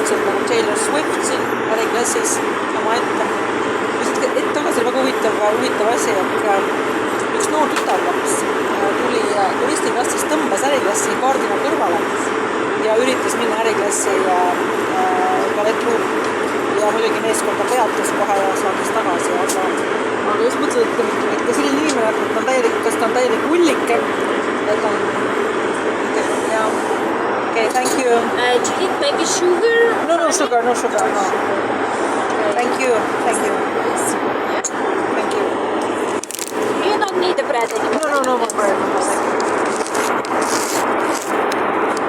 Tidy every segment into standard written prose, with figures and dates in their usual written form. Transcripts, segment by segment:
täpselt nagu Taylor Swift siin äriklassis omaette. Hetk tagasi oli väga huvitav asi, et üks noor tütarlaps tuli turistiklassis, tõmbas äriklassi kaardina kõrvale ja üritas minna äriklassi ballettruumi. Ja muidugi meeskonda peatus kohe ja saatis tagasi, aga just mõtlesin, et ka selline inimene, kas ta on täielik hullike, et on ja okay, thank you. Do you need maybe sugar? No sugar. Thank you. Thank you. You don't need the bread anymore. No bread.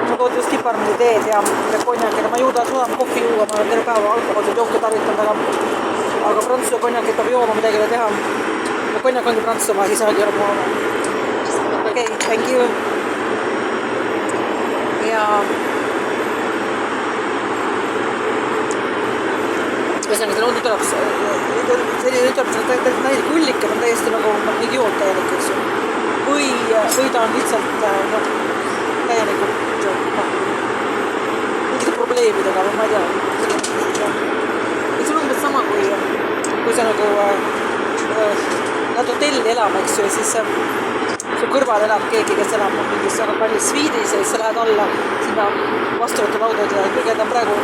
Ma tood just kiparmini teed ja konjakina. Ma suudan kohvi juua, ma olen terve päeva alkoholseid jooke tarvitanud, aga prantsuse konjakit peab jooma, midagi ei teha. Konjak ongi Prantsusmaa, siis ei ole mu oma. Okay, thank you. Ja ühesõnaga, see nood tütarlaps, selline tütarlaps on täielik hullik, on täiesti nagu idioot täielik, eks ju. Või ta on lihtsalt täielikult mingite probleemidega, ma ei tea. See on umbes sama, kui sa nagu lähed hotelli elama, eks ju, ja siis su kõrval elab keegi, kes elab mingis väga kallis sviidis ja siis sa lähed alla sinna vastuvõtulaudad ja kõige ta on praegu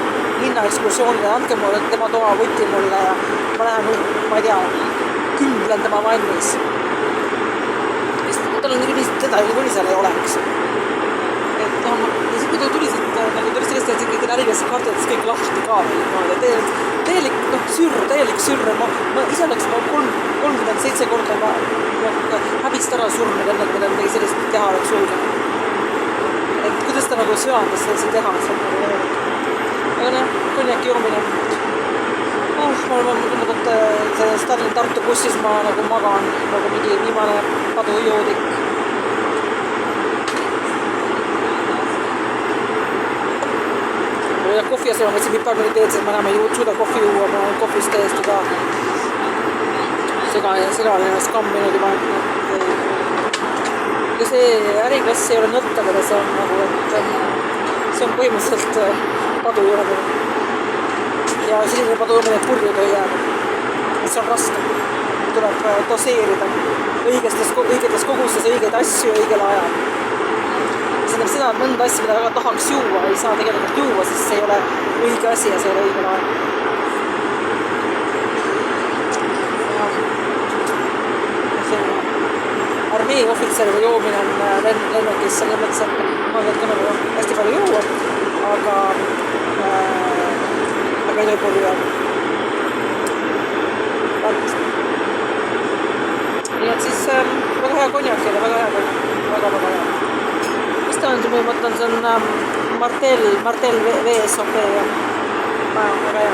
linnaekskursioonile, andke mulle tema toa võti mulle ja ma lähen, ma ei tea, kümblen tema valmis. Tal on seda niikuinii seal ei oleks. Et ja siis kui ta tuli siit nagu tõesti et kõik äriklassi kartades kõik lahti ka täielik sürr. Ma ise oleks 37 korda häbist ära surnud enne, kui ta midagi sellist teha oleks julgenud. Et kuidas ta nagu söandas sellise teha, see on nagu täielik. Aga konjaki joomine. Ma olen tundnud, et see Stalin-Tartu bussis ma nagu magan nagu mingi viimane padujoodik. Ja kohvi asja ma mõtlesin piparmini teed, sest ma enam ei suuda kohvi juua, ma olen kohvist täiesti ka segaline skammine juba. Ja see äriklass ei ole nõttavale, see on nagu, et see on põhimõtteliselt padujoomine. Ja selline padujoomine purjuda ei jääda. See on raske. Tuleb doseerida õigetes kogustes õigeid asju õigel ajal. See tähendab seda, et mõnda asja, mida väga tahaks juua, ei saa tegelikult juua, sest see ei ole õige asi ja see ei ole õigel ajal. Armee ohvitseriga joomine on lennukis, selle mõttes, et ma võin ka nagu hästi palju juua, aga ei tohi purju jääda. Nii et siis väga hea konjak ja väga hea. Mis ta on, ma mõtlen, see on Martel VSOP ja väga hea.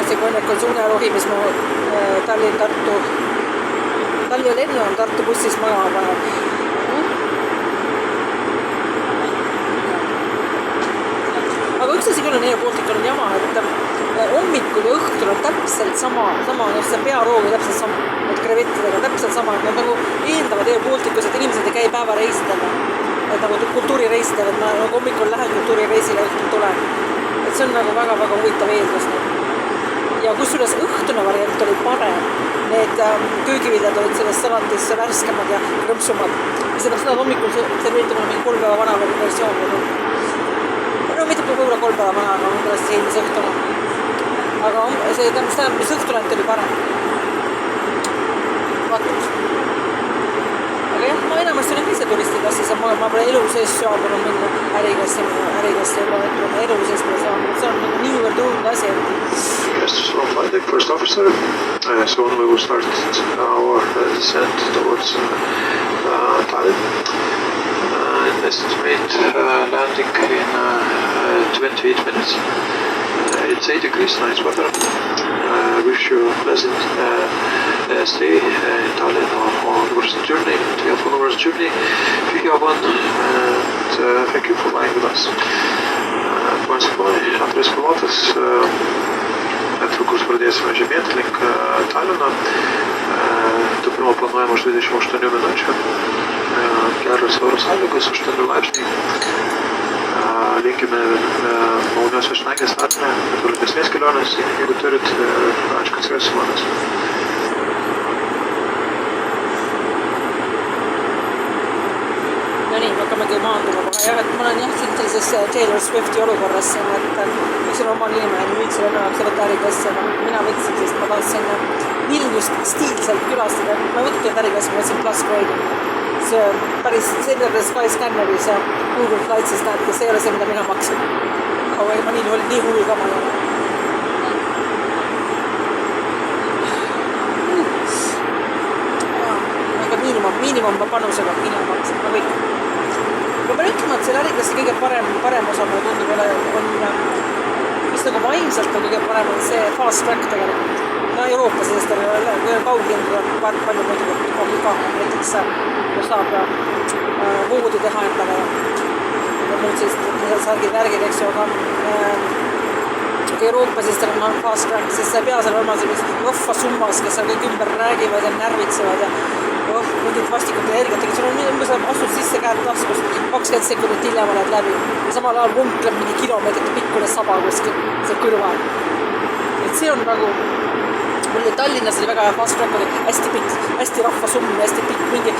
See konjak on suunarohi, mis mu Tallinna lennu on Tartu bussis maha paneb. Aga üks asi küll on Air Balticul on jama, et hommikul ja õhtul on täpselt sama see pearoog ja täpselt sama, et krevettidega täpselt sama, et nad nagu eeldavad Air Balticus, et inimesed ei käi päevareisidega, et nagu kultuurireisidega, et ma nagu hommikul lähen kultuurireisile ja õhtul tulen. Et see on nagu väga huvitav eeldus. Ja kusjuures õhtune variant oli parem. Need köögiviljad olid selles salatis värskemad ja rõmpsumad. Mis tähendab seda, et hommikul serviiriti mulle mingi 3 päeva vana versioon. No mitte võib-olla 3 päeva vana, aga võib-olla siis eelmise õhtune. Aga see tähendab, mis õhtune oli parem. Vaataks. Aga jah, ma enamasti olin ise turistiklassis ja ma pole elu sees saabunud minna äriklassi elu sees pole saabunud. See on nagu niivõrd õudne asi. Yes, from Friday, first officer. Soon we will start our descent towards Tallinn. Estimate landing in 28 minutes. It's 8 degrees, nice weather. wish you a pleasant stay in Tallinn or university journey, if you have one, and thank you for flying with us. Принципе, адрес Пилотес, это курс продается между Бентлинг, Таллина. До прямо плануємо, що видишимо штанюми ночі. Kärras Eurosaligas, штаню лайпсни. Linkime uniosas nägės Arne, tolimesnės kelionės, jeigu turit, aišku, atsiras manas. No nii, me hakkamegi maanduma, aga jah, et ma olen jah siin sellises Taylor Swifti olukorras siin, et küsin oma nime ja nüüd selle jaoks olete äriklassi, mina võtsin, sest ma tahtsin Vilniust stiilselt külastada. Ma ei võtnud äriklassi, ma võtsin Plus Grade. See päris selgades Skyscanneris ja Google Flights'is näed, kes ei ole see, mida mina maksin. Aga ma nii hull ka ma ei ole. Miinimum panusega miinimummaksid, ma kõik. Ma pean ütlema, et selle äriklassi kõige parem osa mulle tundub on mis nagu vaimselt on kõige parem on see fast track tegelikult. No Euroopas sellest on kauglindu on palju muidugi komplikaatne, näiteks saab voodi teha endale ja muud sellist värgid, eks ju, aga Euroopas siis on fast track, sest sa ei pea seal olema sellist rõhva summas, kes seal kõik ümber räägivad ja närvitsevad ja mingid vastikut energiat, sul on umbes astud sisse käed taskus, 20 sekundit hiljem oled läbi. Samal ajal vunkleb mingi kilomeetrite pikkune saba kuskil see kõrval. Et see on nagu, mul Tallinnas oli väga hea fast track, oli hästi pikk, hästi rahvasumm, hästi pikk, mingi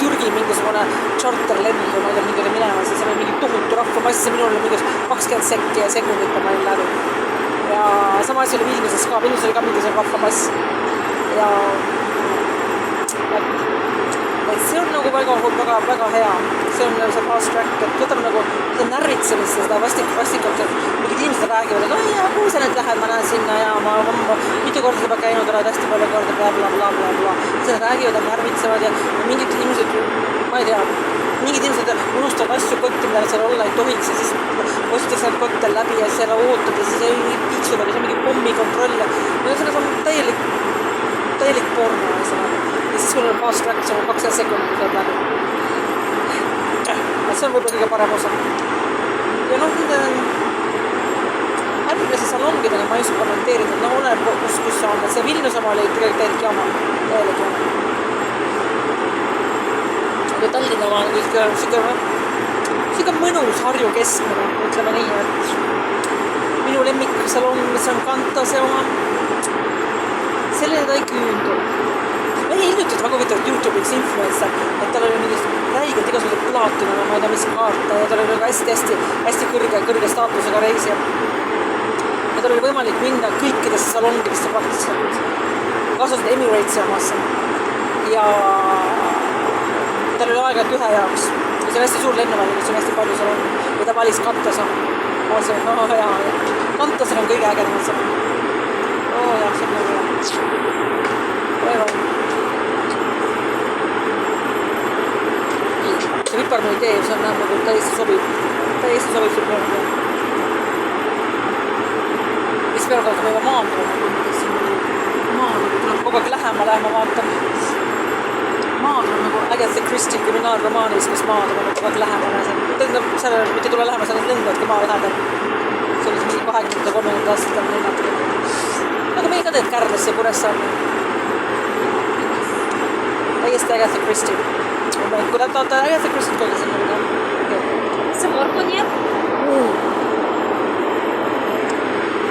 Türgi mingisugune charterlend või ma ei tea, mingi oli minema, siis oli mingi tohutu rahvamass ja minul oli mingi 20 sekundit ja ma olin läbi. Ja sama asi oli Vilniuses ka, Vilnius oli ka mingisugune rahvamass ja et see on nagu väga hea, see on see fast track, et võtab nagu seda närvitsemist ja seda vastikut, et mingid inimesed räägivad, et oi, kuhu sa nüüd lähed, ma näen sinna ja ma mitu korda juba käinud, oled hästi palju korda, blablabla. Seda räägivad ja närvitsevad ja mingid inimesed, ma ei tea, mingid inimesed unustavad asju kotti, mida seal olla ei tohiks ja siis ostitakse need kottel läbi ja seal ootad ja siis ei piiksuvad ja see on mingi pommikontroll ja selles on täielik porno ja siis kui on fast track, see on 20 sekundit tuleb läbi. See on võib-olla kõige parem osa. Ja nende ärmilise salongidega ma ei usu kommenteerida, et oleneb kus on, et see Vilnius oma oli tegelikult täielik jama. Aga Tallinna oma on siuke mõnus Harju keskmine, ütleme nii, et minu lemmik salong, mis on Kantase oma, selline ta ei küündu. Meil hiljutud väga huvitavad YouTube'iks influencer, et tal oli mingid räigelt igasugused plaatina, ma ei tea, mis kaarte ja tal oli hästi kõrge staatusega reisi. Ja tal oli võimalik minna kõikidesse salongidesse praktiliselt. Kasusid Emiratesi omasse. Ja tal oli aega ühe jaoks. Ja see on hästi suur lennuväli, kus on hästi palju salongi. Ja ta valis Kantase. See on hea. Kantasel on kõige ägedamad salongid. Jah, see on nagu hea. See viparnu idee, see on nagu täiesti sobib see praegu. Mis peale kaudu me juba maanduma, tuleb kogu aeg lähema vaatan. Maad on nagu Agatha Christie kriminaalromaanis, kus maad on kogu aeg lähema. Tähendab, seal mitte tule lähema, seal lendavad, kui maa lähedal. See oli mingi 20-30 aastatel lennata. Aga meie ka teed Kärnesse ja Kuressaarne. Täiesti Agatha Christie. Kui ta Agatha Christie kogu sinna või? See Morgon jääb?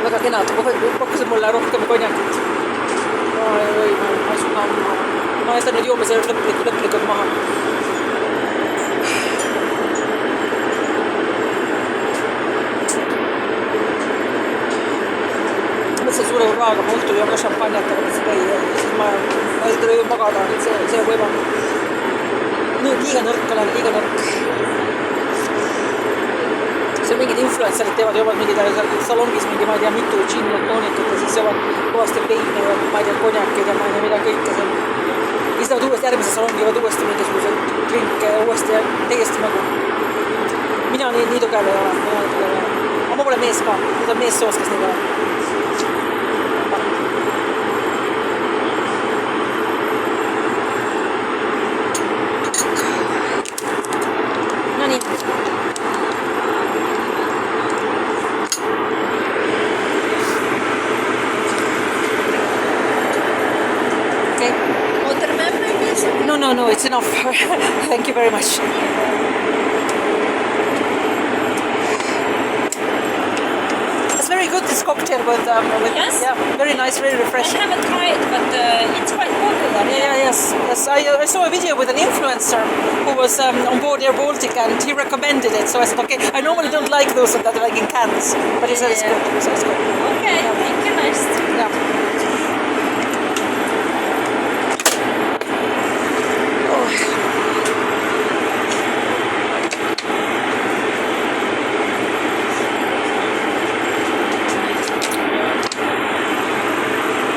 Väga kenad, pakkusid mulle rohkem konjakit. Oi, ma ei suuda maha. Ma jätan nüüd joome selle lõplikult maha. Mõtlesin suure uraaga, ma õhtul joon ka šampanjat, aga mõtlesin ei, siis ma ei tule ju magada, see on võimalik. Liiga nõrk olen, liiga nõrk. See on mingid influencerid teevad mingid salongis mingi, ma ei tea, mitu gin ja toonikut ja siis joovad kõvasti veini ja ma ei tea, konjakid ja ma ei tea, mida kõike seal. Ja siis lähevad uuesti järgmise salongi, joovad uuesti mingisugused drinke ja uuesti ja täiesti nagu. Mina nii tugev ei ole. Aga ma pole mees ka, need on meessoos, kes nii ole. No, it's enough. Thank you very much. It's very good, this cocktail with Yes? yeah, very nice, very I refreshing. haven't tried, but it's quite popular. Yes. I saw a video with an influencer who was on board Air Baltic and he recommended it. So I said, okay, I normally don't like those that are like in cans, but he said it's Yeah. good. So it's good. Okay, thank you, nice. Yeah.